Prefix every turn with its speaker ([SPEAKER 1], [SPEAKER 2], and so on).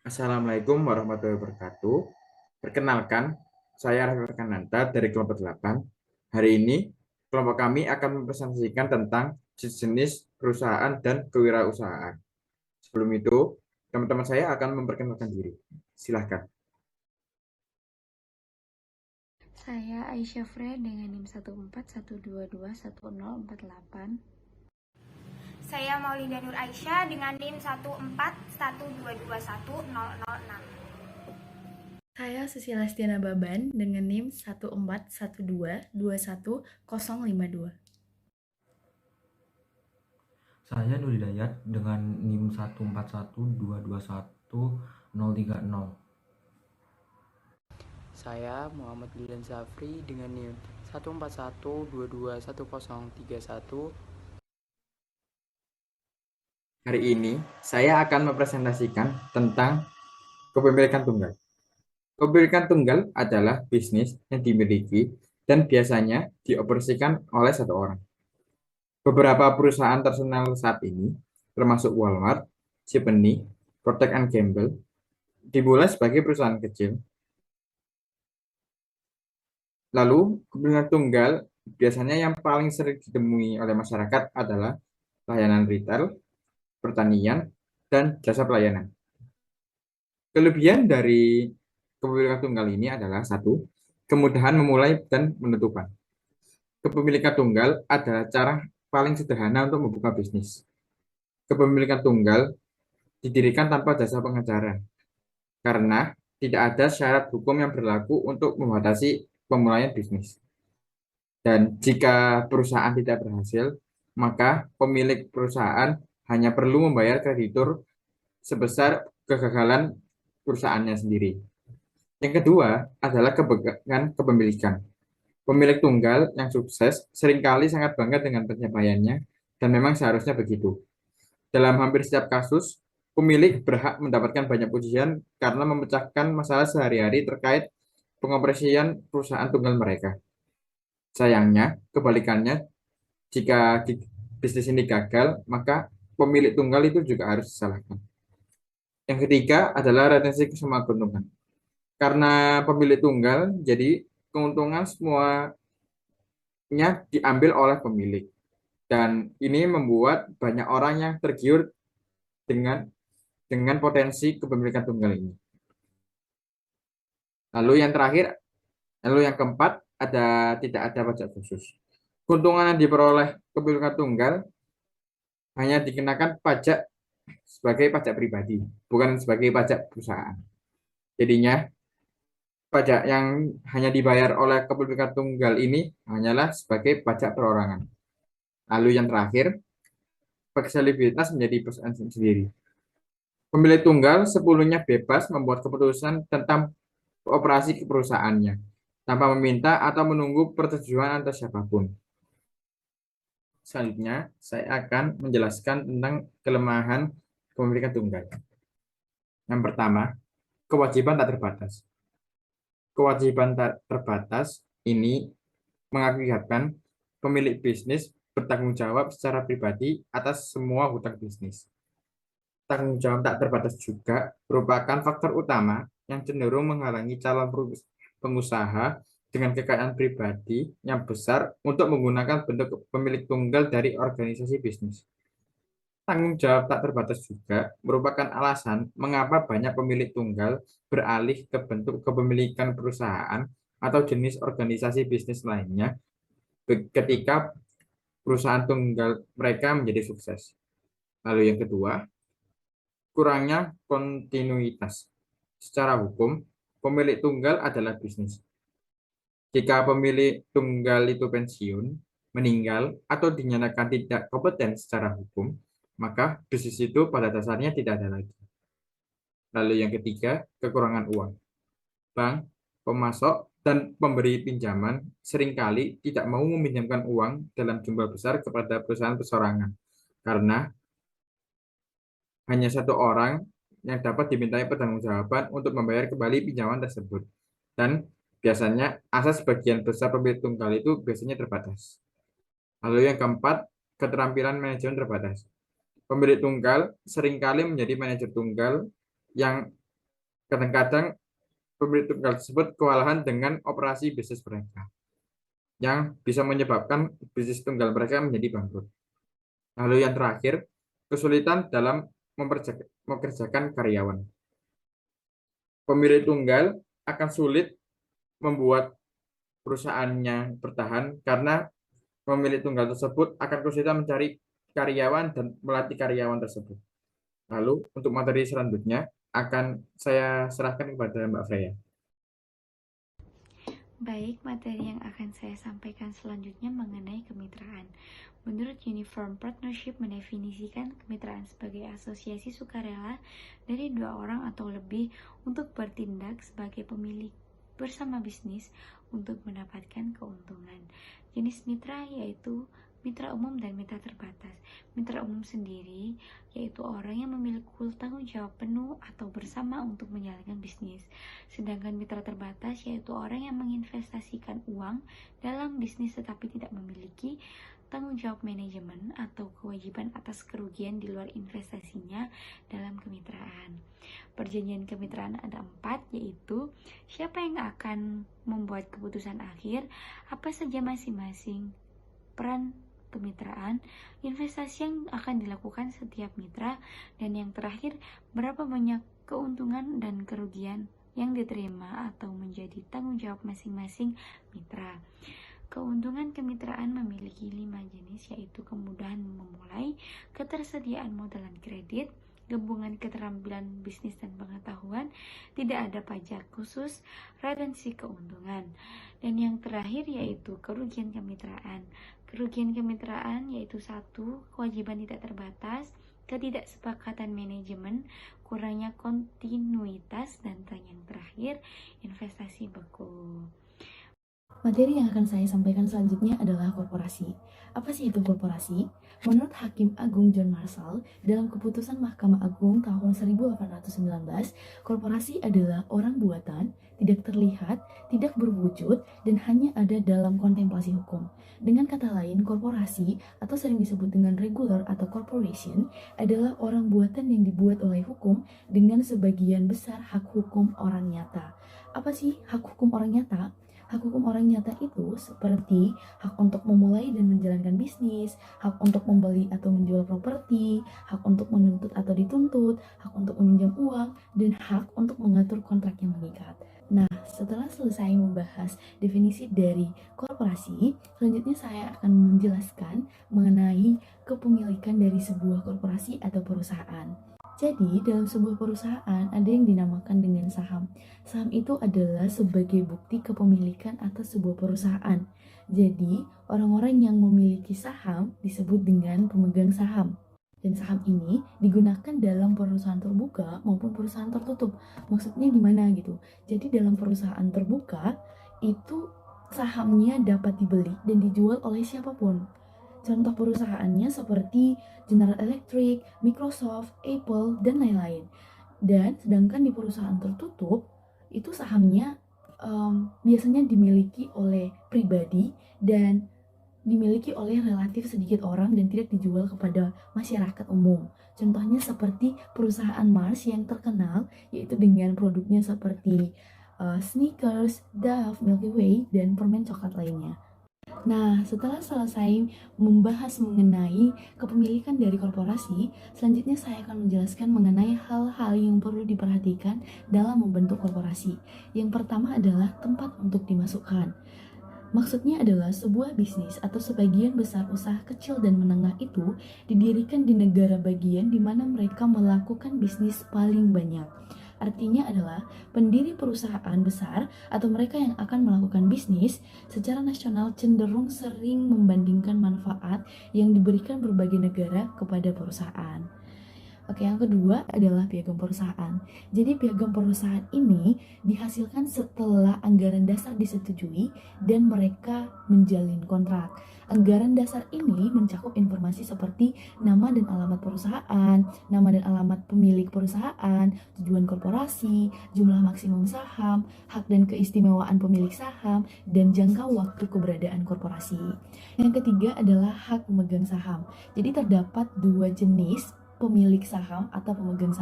[SPEAKER 1] Assalamualaikum warahmatullahi wabarakatuh. Perkenalkan, saya Raffi Ferkananta dari kelompok 8. Hari ini, kelompok kami akan mempresentasikan tentang jenis perusahaan dan kewirausahaan. Sebelum itu, teman-teman saya akan memperkenalkan diri. Silahkan.
[SPEAKER 2] Saya Aisyah Fre dengan NIM 141221048.
[SPEAKER 3] Saya Maulinda Nur Aisyah dengan NIM 141221006.
[SPEAKER 4] Saya Susila Stiana Baban dengan NIM 14122121052.
[SPEAKER 5] Saya Nur Hidayat dengan NIM 141221030.
[SPEAKER 6] Saya Muhammad Dulan Zafri dengan NIM 141221031.
[SPEAKER 1] Hari ini, saya akan mempresentasikan tentang kepemilikan tunggal. Kepemilikan tunggal adalah bisnis yang dimiliki dan biasanya dioperasikan oleh satu orang. Beberapa perusahaan terkenal saat ini, termasuk Walmart, Tiffany, Procter and Gamble, dimulai sebagai perusahaan kecil. Lalu, kepemilikan tunggal biasanya yang paling sering ditemui oleh masyarakat adalah layanan retail, pertanian, dan jasa pelayanan. Kelebihan dari kepemilikan tunggal ini adalah satu, kemudahan memulai dan menentukan. Kepemilikan tunggal adalah cara paling sederhana untuk membuka bisnis. Kepemilikan tunggal didirikan tanpa jasa pengacara, karena tidak ada syarat hukum yang berlaku untuk membatasi pemulaian bisnis. Dan jika perusahaan tidak berhasil, maka pemilik perusahaan hanya perlu membayar kreditur sebesar kegagalan perusahaannya sendiri. Yang kedua adalah kepegangan kepemilikan. Pemilik tunggal yang sukses seringkali sangat bangga dengan pencapaiannya, dan memang seharusnya begitu. Dalam hampir setiap kasus, pemilik berhak mendapatkan banyak pujian karena memecahkan masalah sehari-hari terkait pengoperasian perusahaan tunggal mereka. Sayangnya, kebalikannya, jika bisnis ini gagal, maka pemilik tunggal itu juga harus disalahkan. Yang ketiga adalah retensi kesemuanya keuntungan. Karena pemilik tunggal, jadi keuntungan semuanya diambil oleh pemilik. Dan ini membuat banyak orang yang tergiur dengan potensi kepemilikan tunggal ini. Lalu yang keempat, tidak ada pajak khusus. Keuntungan yang diperoleh kepemilikan tunggal hanya dikenakan pajak sebagai pajak pribadi, bukan sebagai pajak perusahaan. Jadinya, pajak yang hanya dibayar oleh kepemilikan tunggal ini hanyalah sebagai pajak perorangan. Lalu yang terakhir, fleksibilitas menjadi perusahaan sendiri. Pemilik tunggal sepenuhnya bebas membuat keputusan tentang operasi perusahaannya, tanpa meminta atau menunggu persetujuan atas siapapun. Selanjutnya, saya akan menjelaskan tentang kelemahan kepemilikan tunggal. Yang pertama, kewajiban tak terbatas. Kewajiban tak terbatas ini mengakibatkan pemilik bisnis bertanggung jawab secara pribadi atas semua hutang bisnis. Tanggung jawab tak terbatas juga merupakan faktor utama yang cenderung menghalangi calon pengusaha dengan kekayaan pribadi yang besar untuk menggunakan bentuk pemilik tunggal dari organisasi bisnis. Tanggung jawab tak terbatas juga merupakan alasan mengapa banyak pemilik tunggal beralih ke bentuk kepemilikan perusahaan atau jenis organisasi bisnis lainnya ketika perusahaan tunggal mereka menjadi sukses. Lalu yang kedua, kurangnya kontinuitas. Secara hukum, pemilik tunggal adalah bisnis. Jika pemilik tunggal itu pensiun, meninggal, atau dinyatakan tidak kompeten secara hukum, maka bisnis itu pada dasarnya tidak ada lagi. Lalu yang ketiga, kekurangan uang. Bank, pemasok, dan pemberi pinjaman seringkali tidak mau meminjamkan uang dalam jumlah besar kepada perusahaan perseorangan, karena hanya satu orang yang dapat dimintai pertanggungjawaban untuk membayar kembali pinjaman tersebut. Dan biasanya asas sebagian besar pemilik tunggal itu biasanya terbatas. Lalu yang keempat, keterampilan manajemen terbatas. Pemilik tunggal seringkali menjadi manajer tunggal yang Kadang-kadang pemilik tunggal tersebut kewalahan dengan operasi bisnis mereka, yang bisa menyebabkan bisnis tunggal mereka menjadi bangkrut. Lalu yang terakhir, kesulitan dalam memperkerjakan karyawan. Pemilik tunggal akan sulit membuat perusahaannya bertahan karena pemilik tunggal tersebut akan kesulitan mencari karyawan dan melatih karyawan tersebut. Lalu untuk materi selanjutnya akan saya serahkan kepada Mbak Freya.
[SPEAKER 2] Baik, materi yang akan saya sampaikan selanjutnya mengenai kemitraan. Menurut Uniform Partnership mendefinisikan kemitraan sebagai asosiasi sukarela dari dua orang atau lebih untuk bertindak sebagai pemilik bersama bisnis untuk mendapatkan keuntungan. Jenis mitra yaitu mitra umum dan mitra terbatas. Mitra umum sendiri yaitu orang yang memiliki tanggung jawab penuh atau bersama untuk menjalankan bisnis. Sedangkan mitra terbatas yaitu orang yang menginvestasikan uang dalam bisnis tetapi tidak memiliki tanggung jawab manajemen atau kewajiban atas kerugian di luar investasinya dalam kemitraan. Perjanjian kemitraan ada 4, yaitu siapa yang akan membuat keputusan akhir, apa saja masing-masing peran kemitraan, investasi yang akan dilakukan setiap mitra, dan yang terakhir berapa banyak keuntungan dan kerugian yang diterima atau menjadi tanggung jawab masing-masing mitra. Keuntungan kemitraan memiliki 5 jenis, yaitu kemudahan memulai, ketersediaan modal dan kredit, gabungan keterampilan bisnis dan pengetahuan, tidak ada pajak khusus, retensi keuntungan. Dan yang terakhir yaitu kerugian kemitraan. Kerugian kemitraan yaitu 1. Kewajiban tidak terbatas, ketidaksepakatan manajemen, kurangnya kontinuitas, dan yang terakhir investasi beku.
[SPEAKER 4] Materi yang akan saya sampaikan selanjutnya adalah korporasi. Apa sih itu korporasi? Menurut Hakim Agung John Marshall, dalam keputusan Mahkamah Agung tahun 1819, korporasi adalah orang buatan, tidak terlihat, tidak berwujud, dan hanya ada dalam kontemplasi hukum. Dengan kata lain, korporasi atau sering disebut dengan regular atau corporation adalah orang buatan yang dibuat oleh hukum dengan sebagian besar hak hukum orang nyata. Apa sih hak hukum orang nyata? Hak hukum orang nyata itu seperti hak untuk memulai dan menjalankan bisnis, hak untuk membeli atau menjual properti, hak untuk menuntut atau dituntut, hak untuk meminjam uang, dan hak untuk mengatur kontrak yang mengikat. Nah, setelah selesai membahas definisi dari korporasi, selanjutnya saya akan menjelaskan mengenai kepemilikan dari sebuah korporasi atau perusahaan. Jadi, dalam sebuah perusahaan ada yang dinamakan dengan saham. Saham itu adalah sebagai bukti kepemilikan atas sebuah perusahaan. Jadi, orang-orang yang memiliki saham disebut dengan pemegang saham. Dan saham ini digunakan dalam perusahaan terbuka maupun perusahaan tertutup. Maksudnya gimana gitu? Jadi, dalam perusahaan terbuka itu sahamnya dapat dibeli dan dijual oleh siapapun. Contoh perusahaannya seperti General Electric, Microsoft, Apple, dan lain-lain. Dan sedangkan di perusahaan tertutup, itu sahamnya biasanya dimiliki oleh pribadi dan dimiliki oleh relatif sedikit orang dan tidak dijual kepada masyarakat umum. Contohnya seperti perusahaan Mars yang terkenal, yaitu dengan produknya seperti Snickers, Dove, Milky Way, dan permen coklat lainnya. Nah, setelah selesai membahas mengenai kepemilikan dari korporasi, selanjutnya saya akan menjelaskan mengenai hal-hal yang perlu diperhatikan dalam membentuk korporasi. Yang pertama adalah tempat untuk dimasukkan. Maksudnya adalah sebuah bisnis atau sebagian besar usaha kecil dan menengah itu didirikan di negara bagian di mana mereka melakukan bisnis paling banyak. Artinya adalah pendiri perusahaan besar atau mereka yang akan melakukan bisnis secara nasional cenderung sering membandingkan manfaat yang diberikan berbagai negara kepada perusahaan. Oke, yang kedua adalah piagam perusahaan. Jadi piagam perusahaan ini dihasilkan setelah anggaran dasar disetujui dan mereka menjalin kontrak. Anggaran dasar ini mencakup informasi seperti nama dan alamat perusahaan, nama dan alamat pemilik perusahaan, tujuan korporasi, jumlah maksimum saham, hak dan keistimewaan pemilik saham, dan jangka waktu keberadaan korporasi. Yang ketiga adalah hak pemegang saham. Jadi terdapat 2 jenis pemilik saham atau pemegang saham.